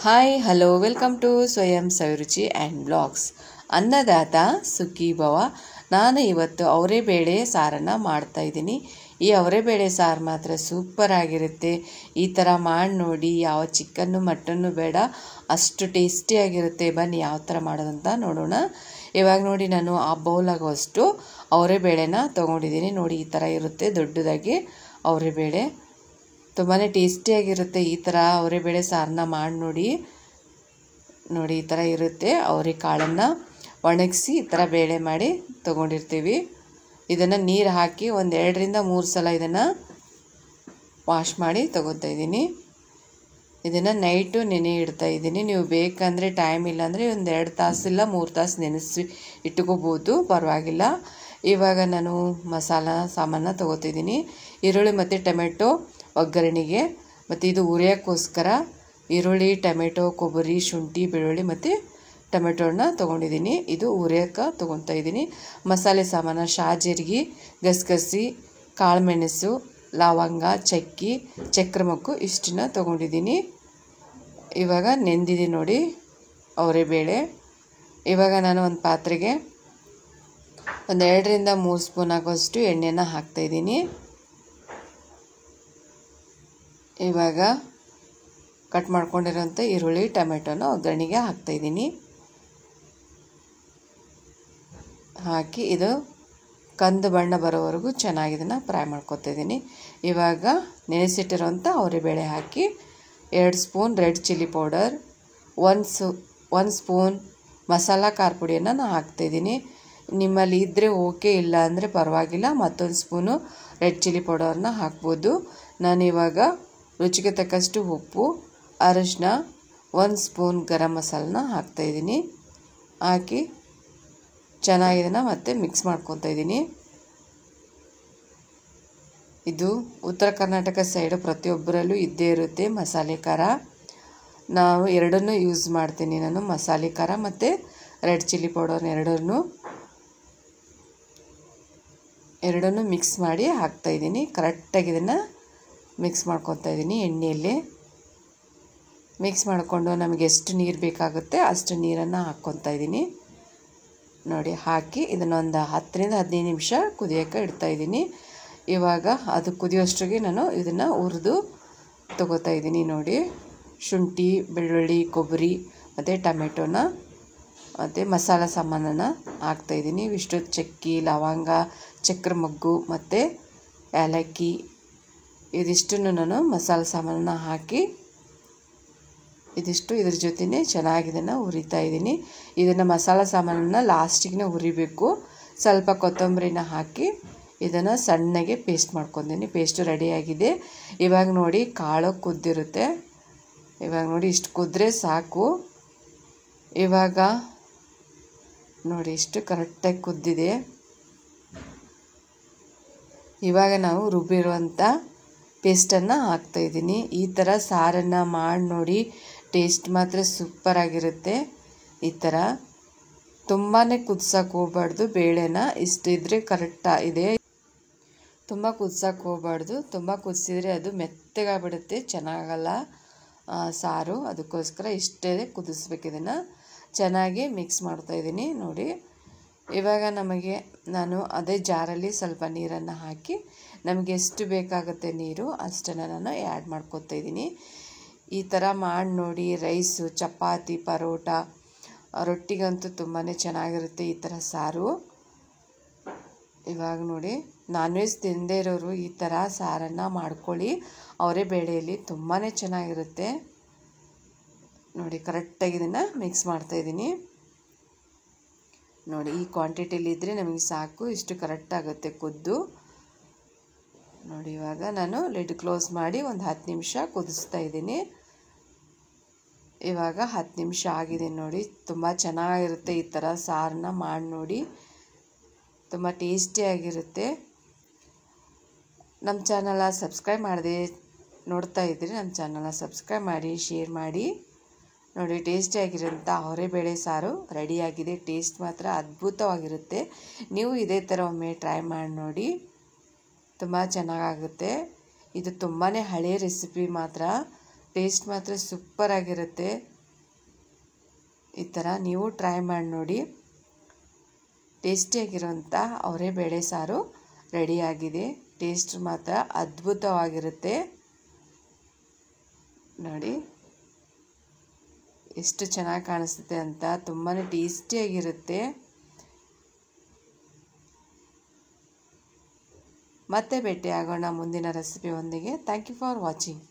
Hi hello welcome to ಸ್ವಯಂ ಸವಿರುಚಿ and blogs. ಅನ್ನದಾತ ಸುಖಿ ಭವ. ನಾನು ಇವತ್ತು ಅವರೆಬೇಳೆ ಸಾರನ್ನು ಮಾಡ್ತಾಯಿದ್ದೀನಿ. ಈ ಅವರೆಬೇಳೆ ಸಾರು ಮಾತ್ರ ಸೂಪರ್ ಆಗಿರುತ್ತೆ. ಈ ಥರ ಮಾಡಿ ನೋಡಿ. ಯಾವ ಚಿಕನ್ನು ಮಟನ್ನು ಬೇಡ, ಅಷ್ಟು ಟೇಸ್ಟಿಯಾಗಿರುತ್ತೆ. ಬನ್ನಿ ಯಾವ ಥರ ಮಾಡೋದಂತ ನೋಡೋಣ. ಇವಾಗ ನೋಡಿ, ನಾನು ಆ ಬೌಲಾಗುವಷ್ಟು ಅವರೆಬೇಳೆನ ತೊಗೊಂಡಿದ್ದೀನಿ. ನೋಡಿ, ಈ ಥರ ಇರುತ್ತೆ ದೊಡ್ಡದಾಗಿ ಅವರೆಬೇಳೆ. ತುಂಬಾ ಟೇಸ್ಟಿಯಾಗಿರುತ್ತೆ. ಈ ಥರ ಅವರೆಬೇಳೆ ಸಾರನ್ನ ಮಾಡಿ ನೋಡಿ. ನೋಡಿ, ಈ ಥರ ಇರುತ್ತೆ. ಅವರೆಕಾಳನ್ನು ಒಣಗಿಸಿ ಈ ಥರ ಬೇಳೆ ಮಾಡಿ ತೊಗೊಂಡಿರ್ತೀವಿ. ಇದನ್ನು ನೀರು ಹಾಕಿ ಒಂದು 2ರಿಂದ 3 ಸಲ ಇದನ್ನು ವಾಶ್ ಮಾಡಿ ತೊಗೊತಾ ಇದ್ದೀನಿ. ಇದನ್ನು ನೈಟು ನೆನೆ ಇಡ್ತಾ ಇದ್ದೀನಿ. ನೀವು ಬೇಕಂದರೆ, ಟೈಮ್ ಇಲ್ಲಾಂದರೆ ಒಂದು 2 ತಾಸು ಇಲ್ಲ 3 ತಾಸು ನೆನೆಸಿ ಇಟ್ಕೋಬೋದು, ಪರವಾಗಿಲ್ಲ. ಇವಾಗ ನಾನು ಮಸಾಲ ಸಾಮಾನ ತೊಗೋತಿದ್ದೀನಿ. ಈರುಳ್ಳಿ ಮತ್ತು ಟೊಮೆಟೊ ಒಗ್ಗರಣೆಗೆ, ಮತ್ತು ಇದು ಹುರಿಯೋಕ್ಕೋಸ್ಕರ ಈರುಳ್ಳಿ, ಟೊಮೆಟೊ, ಕೊಬ್ಬರಿ, ಶುಂಠಿ, ಬೆಳ್ಳುಳ್ಳಿ ಮತ್ತು ಟೊಮೆಟೊನ ತೊಗೊಂಡಿದ್ದೀನಿ. ಇದು ಹುರಿಯೋಕ್ಕೆ ತೊಗೊತಾ ಇದ್ದೀನಿ. ಮಸಾಲೆ ಸಾಮಾನು ಜೀರಿಗೆ, ಗಸಗಸೆ, ಕಾಳುಮೆಣಸು, ಲವಂಗ, ಚಕ್ಕೆ, ಚಕ್ರಮಕ್ಕು ಇಷ್ಟನ್ನ ತೊಗೊಂಡಿದ್ದೀನಿ. ಇವಾಗ ನೆಂದಿದೆ ನೋಡಿ ಅವರೆಬೇಳೆ. ಇವಾಗ ನಾನು ಒಂದು ಪಾತ್ರೆಗೆ ಒಂದು 2ರಿಂದ 3 ಸ್ಪೂನ್ ಆಗೋಷ್ಟು ಎಣ್ಣೆನ ಹಾಕ್ತಾಯಿದ್ದೀನಿ. ಇವಾಗ ಕಟ್ ಮಾಡ್ಕೊಂಡಿರೋಂಥ ಈರುಳ್ಳಿ, ಟೊಮೆಟೊನ ಒಗ್ಗರಣೆಗೆ ಹಾಕ್ತಾಯಿದ್ದೀನಿ. ಹಾಕಿ ಇದು ಕಂದು ಬಣ್ಣ ಬರೋವರೆಗೂ ಚೆನ್ನಾಗಿ ಇದನ್ನು ಫ್ರೈ ಮಾಡ್ಕೊತಾಯಿದ್ದೀನಿ. ಇವಾಗ ನೆನೆಸಿಟ್ಟಿರೋಂಥ ಅವರೆಬೇಳೆ ಹಾಕಿ 2 spoon red chilli powder, 1 spoon masala ಖಾರ ಪುಡಿಯನ್ನು ನಾನು ಹಾಕ್ತಾಯಿದ್ದೀನಿ. ನಿಮ್ಮಲ್ಲಿ ಇದ್ದರೆ ಓಕೆ, ಇಲ್ಲ ಅಂದರೆ ಪರವಾಗಿಲ್ಲ, ಮತ್ತೊಂದು ಸ್ಪೂನು ರೆಡ್ ಚಿಲ್ಲಿ ಪೌಡರ್ನ ಹಾಕ್ಬೋದು. ನಾನಿವಾಗ ರುಚಿಗೆ ತಕ್ಕಷ್ಟು ಉಪ್ಪು, ಅರಿಶಿನ, 1 ಸ್ಪೂನ್ ಗರಂ ಮಸಾಲನ ಹಾಕ್ತಾಯಿದ್ದೀನಿ. ಹಾಕಿ ಚೆನ್ನಾಗಿ ಇದನ್ನು ಮತ್ತೆ ಮಿಕ್ಸ್ ಮಾಡ್ಕೊತಾ ಇದ್ದೀನಿ. ಇದು ಉತ್ತರ ಕರ್ನಾಟಕ ಸೈಡು ಪ್ರತಿಯೊಬ್ಬರಲ್ಲೂ ಇದ್ದೇ ಇರುತ್ತೆ ಮಸಾಲೆ ಖಾರ. ನಾವು ಎರಡನ್ನೂ ಯೂಸ್ ಮಾಡ್ತೀನಿ ನಾನು, ಮಸಾಲೆ ಖಾರ ಮತ್ತು ರೆಡ್ ಚಿಲ್ಲಿ ಪೌಡರ್ ಎರಡನ್ನೂ ಮಿಕ್ಸ್ ಮಾಡಿ ಹಾಕ್ತಾಯಿದ್ದೀನಿ. ಕರೆಕ್ಟಾಗಿ ಇದನ್ನು ಮಿಕ್ಸ್ ಮಾಡ್ಕೊತಾ ಇದ್ದೀನಿ. ಎಣ್ಣೆಯಲ್ಲಿ ಮಿಕ್ಸ್ ಮಾಡಿಕೊಂಡು ನಮಗೆ ಎಷ್ಟು ನೀರು ಬೇಕಾಗುತ್ತೆ ಅಷ್ಟು ನೀರನ್ನು ಹಾಕ್ಕೊತಾ ಇದ್ದೀನಿ. ನೋಡಿ, ಹಾಕಿ ಇದನ್ನೊಂದು 10ರಿಂದ 15 ನಿಮಿಷ ಕುದಿಯೋಕ್ಕೆ ಇಡ್ತಾಯಿದ್ದೀನಿ. ಇವಾಗ ಅದು ಕುದಿಯೋಷ್ಟಿಗೆ ನಾನು ಇದನ್ನು ಹುರಿದು ತೊಗೋತಾ ಇದ್ದೀನಿ. ನೋಡಿ, ಶುಂಠಿ, ಬೆಳ್ಳುಳ್ಳಿ, ಕೊಬ್ಬರಿ ಮತ್ತು ಟೊಮೆಟೊನ ಮತ್ತು ಮಸಾಲ ಸಾಮಾನನ್ನು ಹಾಕ್ತಾಯಿದ್ದೀನಿ. ಇಷ್ಟು ಚಕ್ಕೆ, ಲವಂಗ, ಚಕ್ರಮಗ್ಗು ಮತ್ತು ಏಲಕ್ಕಿ, ಇದಿಷ್ಟನ್ನು ನಾನು ಮಸಾಲೆ ಸಾಮಾನನ್ನು ಹಾಕಿ ಇದ್ರ ಜೊತೆನೇ ಚೆನ್ನಾಗಿ ಇದನ್ನು ಹುರಿತಾ ಇದ್ದೀನಿ. ಇದನ್ನು ಮಸಾಲೆ ಸಾಮಾನನ್ನು ಲಾಸ್ಟಿಗೆ ಹುರಿಬೇಕು. ಸ್ವಲ್ಪ ಕೊತ್ತಂಬರಿನ ಹಾಕಿ ಇದನ್ನು ಸಣ್ಣಗೆ ಪೇಸ್ಟ್ ಮಾಡ್ಕೊತೀನಿ. ಪೇಸ್ಟು ರೆಡಿಯಾಗಿದೆ. ಇವಾಗ ನೋಡಿ, ಕಾಳು ಕುದ್ದಿರುತ್ತೆ. ಇವಾಗ ನೋಡಿ, ಇಷ್ಟು ಕುದ್ರೆ ಸಾಕು. ಇವಾಗ ನೋಡಿ, ಇಷ್ಟು ಕರೆಕ್ಟಾಗಿ ಕುದ್ದಿದೆ. ಇವಾಗ ನಾವು ರುಬ್ಬಿರುವಂಥ ಪೇಸ್ಟನ್ನು ಹಾಕ್ತಾಯಿದ್ದೀನಿ. ಈ ಥರ ಸಾರನ್ನು ಮಾಡಿ ನೋಡಿ, ಟೇಸ್ಟ್ ಮಾತ್ರ ಸೂಪರಾಗಿರುತ್ತೆ. ಈ ಥರ ತುಂಬಾ ಕುದಿಸೋಕೆ ಹೋಗ್ಬಾರ್ದು ಬೇಳೆನ. ಇಷ್ಟಿದ್ರೆ ಕರೆಕ್ಟಾಗಿದೆ. ತುಂಬ ಕುದಿಸೋಕೆ ಹೋಗ್ಬಾರ್ದು. ತುಂಬ ಕುದಿಸಿದ್ರೆ ಅದು ಮೆತ್ತಗಾಗ್ಬಿಡುತ್ತೆ, ಚೆನ್ನಾಗಲ್ಲ ಸಾರು. ಅದಕ್ಕೋಸ್ಕರ ಇಷ್ಟೇ ಕುದಿಸ್ಬೇಕು. ಇದನ್ನು ಚೆನ್ನಾಗಿ ಮಿಕ್ಸ್ ಮಾಡ್ತಾಯಿದ್ದೀನಿ. ನೋಡಿ, ಇವಾಗ ನಾನು ಅದೇ ಜಾರಲ್ಲಿ ಸ್ವಲ್ಪ ನೀರನ್ನು ಹಾಕಿ ನಮಗೆ ಎಷ್ಟು ಬೇಕಾಗುತ್ತೆ ನೀರು ಅಷ್ಟನ್ನು ನಾನು ಆ್ಯಡ್ ಮಾಡ್ಕೊತಾ ಇದ್ದೀನಿ. ಈ ಥರ ಮಾಡಿ ನೋಡಿ. ರೈಸು, ಚಪಾತಿ, ಪರೋಟ, ರೊಟ್ಟಿಗಂತೂ ತುಂಬಾ ಚೆನ್ನಾಗಿರುತ್ತೆ ಈ ಥರ ಸಾರು. ಇವಾಗ ನೋಡಿ, ನಾನ್ ವೆಜ್ ತಿನ್ನದೇ ಇರೋರು ಈ ಥರ ಸಾರನ್ನು ಮಾಡ್ಕೊಳ್ಳಿ. ಅವರೆಬೇಳೆಯಲ್ಲಿ ತುಂಬಾ ಚೆನ್ನಾಗಿರುತ್ತೆ. ನೋಡಿ, ಕರೆಕ್ಟಾಗಿ ಇದನ್ನು ಮಿಕ್ಸ್ ಮಾಡ್ತಾಯಿದ್ದೀನಿ. ನೋಡಿ, ಈ ಕ್ವಾಂಟಿಟಿಲಿದ್ದರೆ ನಮಗೆ ಸಾಕು. ಇಷ್ಟು ಕರೆಕ್ಟಾಗುತ್ತೆ ಕುದ್ದು. ನೋಡಿ, ಇವಾಗ ನಾನು ಲಿಡ್ ಕ್ಲೋಸ್ ಮಾಡಿ ಒಂದು 10 ನಿಮಿಷ ಕುದಿಸ್ತಾ ಇದ್ದೀನಿ. ಇವಾಗ 10 ನಿಮಿಷ ಆಗಿದೆ ನೋಡಿ. ತುಂಬ ಚೆನ್ನಾಗಿರುತ್ತೆ. ಈ ಥರ ಸಾರನ್ನ ಮಾಡಿ ನೋಡಿ, ತುಂಬ ಟೇಸ್ಟಿಯಾಗಿರುತ್ತೆ. ನಮ್ಮ ಚಾನಲ ಸಬ್ಸ್ಕ್ರೈಬ್ ಮಾಡದೆ ನೋಡ್ತಾ ಇದ್ದರೆ ನಮ್ಮ ಚಾನಲ್ನ ಸಬ್ಸ್ಕ್ರೈಬ್ ಮಾಡಿ, ಶೇರ್ ಮಾಡಿ. ನೋಡಿ, ಟೇಸ್ಟಿಯಾಗಿರೋಂಥ ಅವರೆಬೇಳೆ ಸಾರು ರೆಡಿಯಾಗಿದೆ. ಟೇಸ್ಟ್ ಮಾತ್ರ ಅದ್ಭುತವಾಗಿರುತ್ತೆ. ನೀವು ಇದೇ ಥರ ಒಮ್ಮೆ ಟ್ರೈ ಮಾಡಿ ನೋಡಿ, ತುಂಬ ಚೆನ್ನಾಗಾಗುತ್ತೆ. ಇದು ತುಂಬಾ ಹಳೆಯ ರೆಸಿಪಿ ಮಾತ್ರ. ಟೇಸ್ಟ್ ಮಾತ್ರ ಸೂಪರ್ ಆಗಿರುತ್ತೆ. ಈ ಥರ ನೀವು ಟ್ರೈ ಮಾಡಿ ನೋಡಿ. ಟೇಸ್ಟಿಯಾಗಿರೋಂಥ ಅವರೆಬೇಳೆ ಸಾರು ರೆಡಿಯಾಗಿದೆ. ಟೇಸ್ಟ್ ಮಾತ್ರ ಅದ್ಭುತವಾಗಿರುತ್ತೆ. ನೋಡಿ ಎಷ್ಟು ಚೆನ್ನಾಗಿ ಕಾಣಿಸುತ್ತೆ ಅಂತ. ತುಂಬಾ ಟೇಸ್ಟಿಯಾಗಿರುತ್ತೆ. ಮತ್ತೆ ಭೇಟಿಯಾಗೋಣ ಮುಂದಿನ ರೆಸಿಪಿ ಒಂದಿಗೆ. Thank you for watching.